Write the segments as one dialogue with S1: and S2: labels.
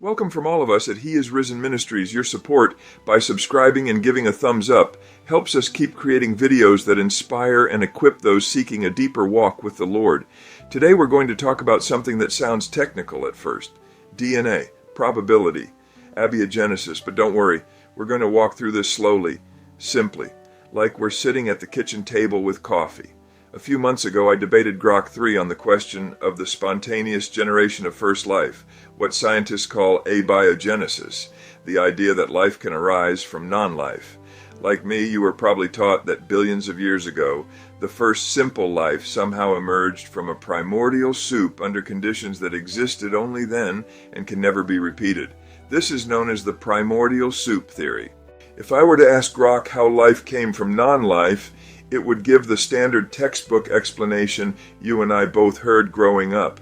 S1: Welcome from all of us at He Is Risen Ministries. Your support by subscribing and giving a thumbs up helps us keep creating videos that inspire and equip those seeking a deeper walk with the Lord. Today we're going to talk about something that sounds technical at first. DNA, probability, abiogenesis. But don't worry, we're going to walk through this slowly, simply, like we're sitting at the kitchen table with coffee. A few months ago, I debated Grok 3 on the question of the spontaneous generation of first life, what scientists call abiogenesis, the idea that life can arise from non-life. Like me, you were probably taught that billions of years ago, the first simple life somehow emerged from a primordial soup under conditions that existed only then and can never be repeated. This is known as the primordial soup theory. If I were to ask Grok how life came from non-life, it would give the standard textbook explanation you and I both heard growing up.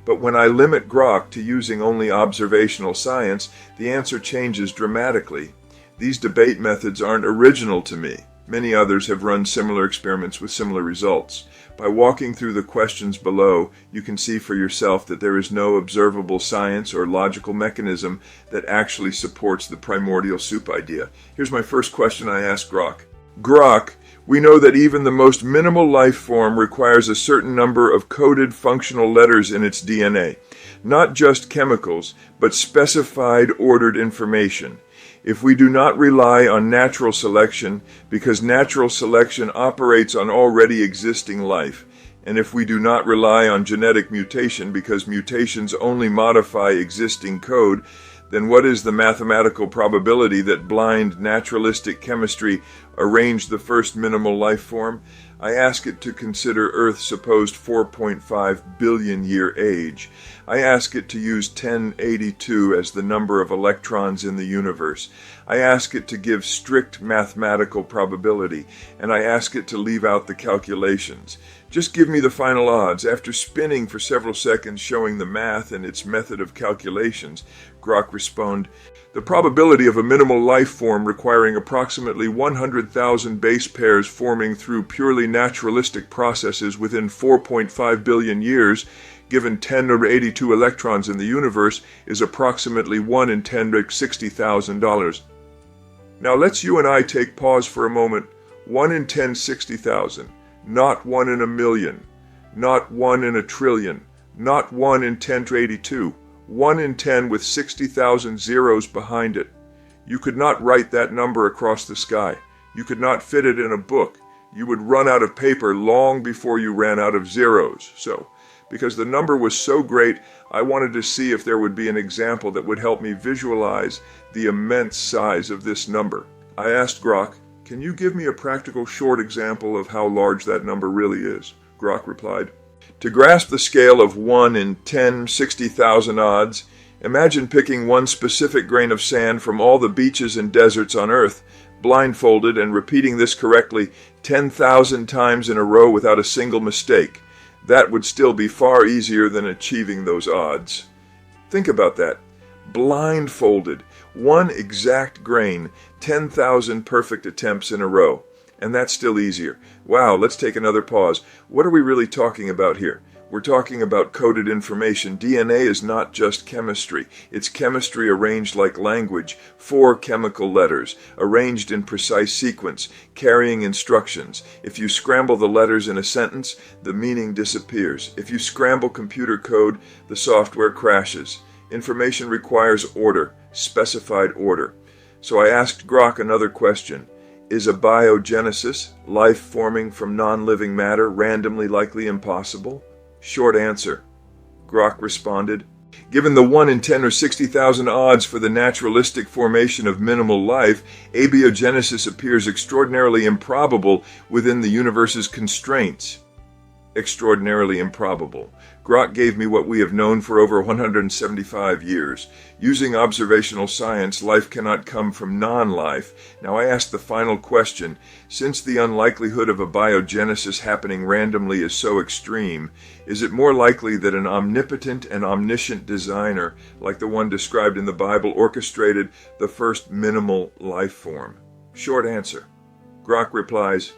S1: But when I limit Grok to using only observational science, the answer changes dramatically. These debate methods aren't original to me. Many others have run similar experiments with similar results. By walking through the questions below, you can see for yourself that there is no observable science or logical mechanism that actually supports the primordial soup idea. Here's my first question I asked Grok. Grok, we know that even the most minimal life form requires a certain number of coded functional letters in its DNA. Not just chemicals, but specified ordered information. If we do not rely on natural selection, because natural selection operates on already existing life, and if we do not rely on genetic mutation, because mutations only modify existing code, then what is the mathematical probability that blind naturalistic chemistry arranged the first minimal life form? I ask it to consider Earth's supposed 4.5 billion year age. I ask it to use 1082 as the number of electrons in the universe. I ask it to give strict mathematical probability, and I ask it to leave out the calculations. Just give me the final odds. After spinning for several seconds showing the math and its method of calculations, Grok responded, the probability of a minimal life form requiring approximately 100,000 base pairs forming through purely naturalistic processes within 4.5 billion years, given 1082 electrons in the universe, is approximately 1 in 10 to $60,000. Now let's you and I take pause for a moment. 1 in 10, 60,000. Not 1 in a million. Not 1 in a trillion. Not 1 in 10 to 82. 1 in 10 with 60,000 zeros behind it. You could not write that number across the sky. You could not fit it in a book. You would run out of paper long before you ran out of zeros. So, because the number was so great, I wanted to see if there would be an example that would help me visualize the immense size of this number. I asked Grok, can you give me a practical short example of how large that number really is? Grok replied, to grasp the scale of 1 in 10, 60,000 odds, imagine picking one specific grain of sand from all the beaches and deserts on Earth, blindfolded, and repeating this correctly 10,000 times in a row without a single mistake. That would still be far easier than achieving those odds. Think about that. Blindfolded, one exact grain, 10,000 perfect attempts in a row. And that's still easier. Wow, let's take another pause. What are we really talking about here? We're talking about coded information. DNA is not just chemistry. It's chemistry arranged like language, 4 chemical letters, arranged in precise sequence, carrying instructions. If you scramble the letters in a sentence, the meaning disappears. If you scramble computer code, the software crashes. Information requires order, specified order. So I asked Grok another question. Is abiogenesis, life forming from non-living matter, randomly likely impossible? Short answer. Grok responded, given the 1 in 10 or 60,000 odds for the naturalistic formation of minimal life, abiogenesis appears extraordinarily improbable within the universe's constraints. Extraordinarily improbable. Grok gave me what we have known for over 175 years. Using observational science, life cannot come from non-life. Now I ask the final question. Since the unlikelihood of abiogenesis happening randomly is so extreme, is it more likely that an omnipotent and omniscient designer, like the one described in the Bible, orchestrated the first minimal life form? Short answer. Grok replies,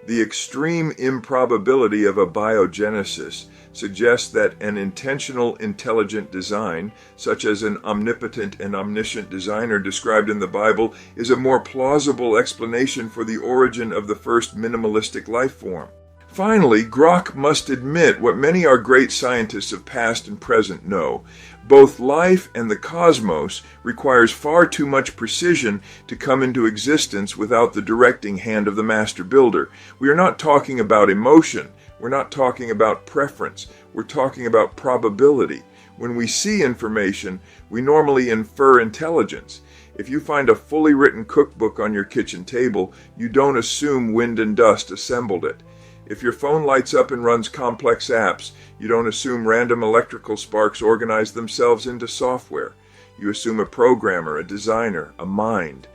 S1: The extreme improbability of abiogenesis suggests that an intentional, intelligent design, such as an omnipotent and omniscient designer described in the Bible, is a more plausible explanation for the origin of the first minimalistic life form. Finally, Grok must admit what many our great scientists of past and present know. Both life and the cosmos requires far too much precision to come into existence without the directing hand of the master builder. We are not talking about emotion. We're not talking about preference. We're talking about probability. When we see information, we normally infer intelligence. If you find a fully written cookbook on your kitchen table, you don't assume wind and dust assembled it. If your phone lights up and runs complex apps, you don't assume random electrical sparks organize themselves into software. You assume a programmer, a designer, a mind.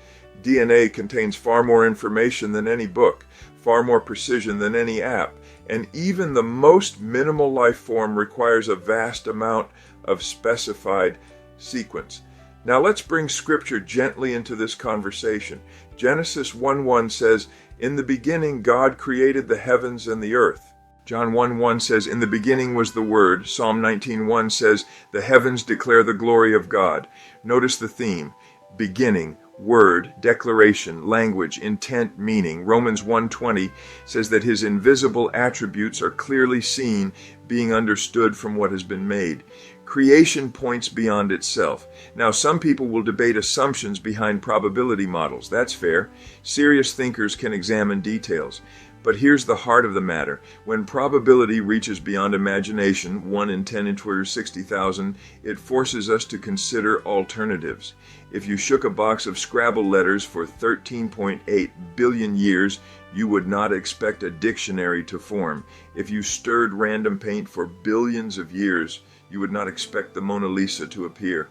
S1: DNA contains far more information than any book, far more precision than any app, and even the most minimal life form requires a vast amount of specified sequence. Now let's bring Scripture gently into this conversation. Genesis 1:1 says, "In the beginning God created the heavens and the earth." John 1:1 says, "In the beginning was the Word." Psalm 19:1 says, "The heavens declare the glory of God." Notice the theme: beginning, word, declaration, language, intent, meaning. Romans 1:20 says that his invisible attributes are clearly seen, being understood from what has been made. Creation points beyond itself. Now, some people will debate assumptions behind probability models. That's fair. Serious thinkers can examine details. But here's the heart of the matter. When probability reaches beyond imagination, 1 in 10 into 60,000, it forces us to consider alternatives. If you shook a box of Scrabble letters for 13.8 billion years, you would not expect a dictionary to form. If you stirred random paint for billions of years, you would not expect the Mona Lisa to appear.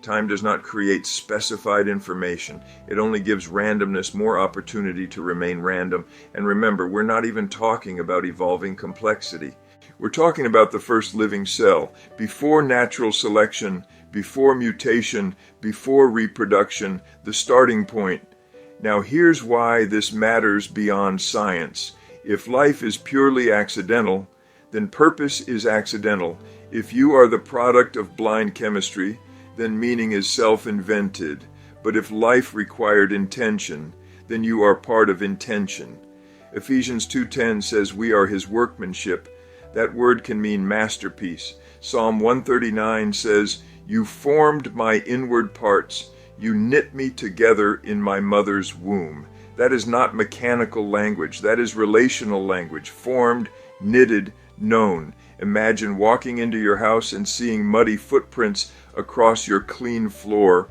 S1: Time does not create specified information. It only gives randomness more opportunity to remain random. And remember, we're not even talking about evolving complexity. We're talking about the first living cell, before natural selection, before mutation, before reproduction, the starting point. Now here's why this matters beyond science. If life is purely accidental, then purpose is accidental. If you are the product of blind chemistry, then meaning is self-invented. But if life required intention, then you are part of intention. Ephesians 2:10 says we are his workmanship. That word can mean masterpiece. Psalm 139 says, "You formed my inward parts. You knit me together in my mother's womb." That is not mechanical language. That is relational language. Formed, knitted, known. Imagine walking into your house and seeing muddy footprints across your clean floor.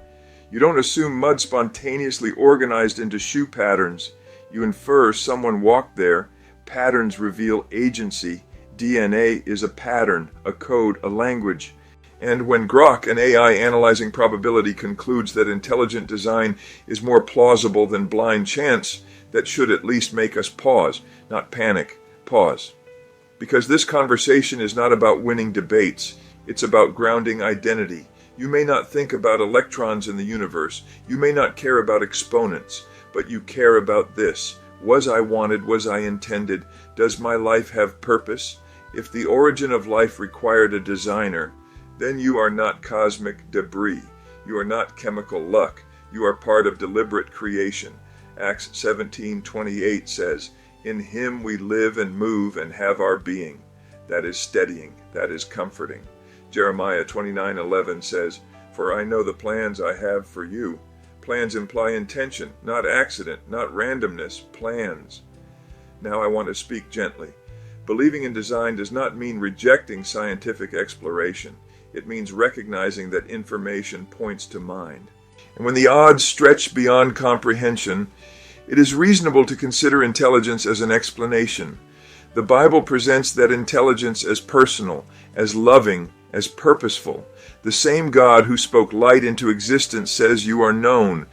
S1: You don't assume mud spontaneously organized into shoe patterns. You infer someone walked there. Patterns reveal agency. DNA is a pattern, a code, a language. And when Grok, an AI analyzing probability, concludes that intelligent design is more plausible than blind chance, that should at least make us pause, not panic, pause. Because this conversation is not about winning debates. It's about grounding identity. You may not think about electrons in the universe. You may not care about exponents, but you care about this. Was I wanted? Was I intended? Does my life have purpose? If the origin of life required a designer, then you are not cosmic debris. You are not chemical luck. You are part of deliberate creation. Acts 17:28 says, "In him we live and move and have our being." That is steadying. That is comforting. Jeremiah 29:11 says, "For I know the plans I have for you." Plans imply intention, not accident, not randomness, plans. Now I want to speak gently. Believing in design does not mean rejecting scientific exploration. It means recognizing that information points to mind. And when the odds stretch beyond comprehension, it is reasonable to consider intelligence as an explanation. The Bible presents that intelligence as personal, as loving, as purposeful. The same God who spoke light into existence says you are known.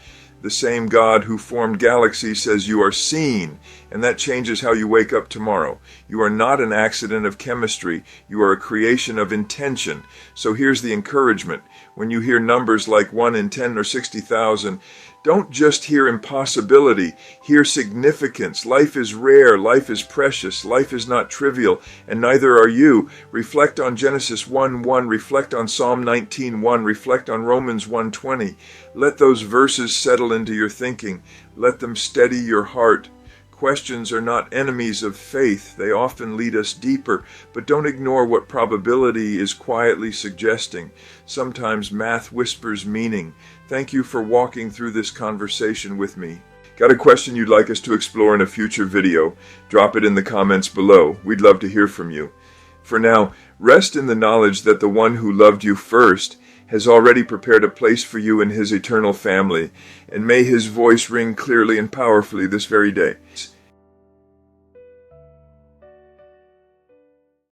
S1: The same God who formed galaxies says you are seen, and that changes how you wake up tomorrow. You are not an accident of chemistry. You are a creation of intention. So here's the encouragement. When you hear numbers like 1 in 10 or 60,000, Don't just hear impossibility, hear significance. Life is rare, life is precious, life is not trivial, and neither are you. Reflect on Genesis 1:1, reflect on Psalm 19:1, reflect on Romans 1:20. Let those verses settle into your thinking. Let them steady your heart. Questions are not enemies of faith. They often lead us deeper, but don't ignore what probability is quietly suggesting. Sometimes math whispers meaning. Thank you for walking through this conversation with me. Got a question you'd like us to explore in a future video? Drop it in the comments below. We'd love to hear from you. For now, rest in the knowledge that the one who loved you first has already prepared a place for you in his eternal family, and may his voice ring clearly and powerfully this very day.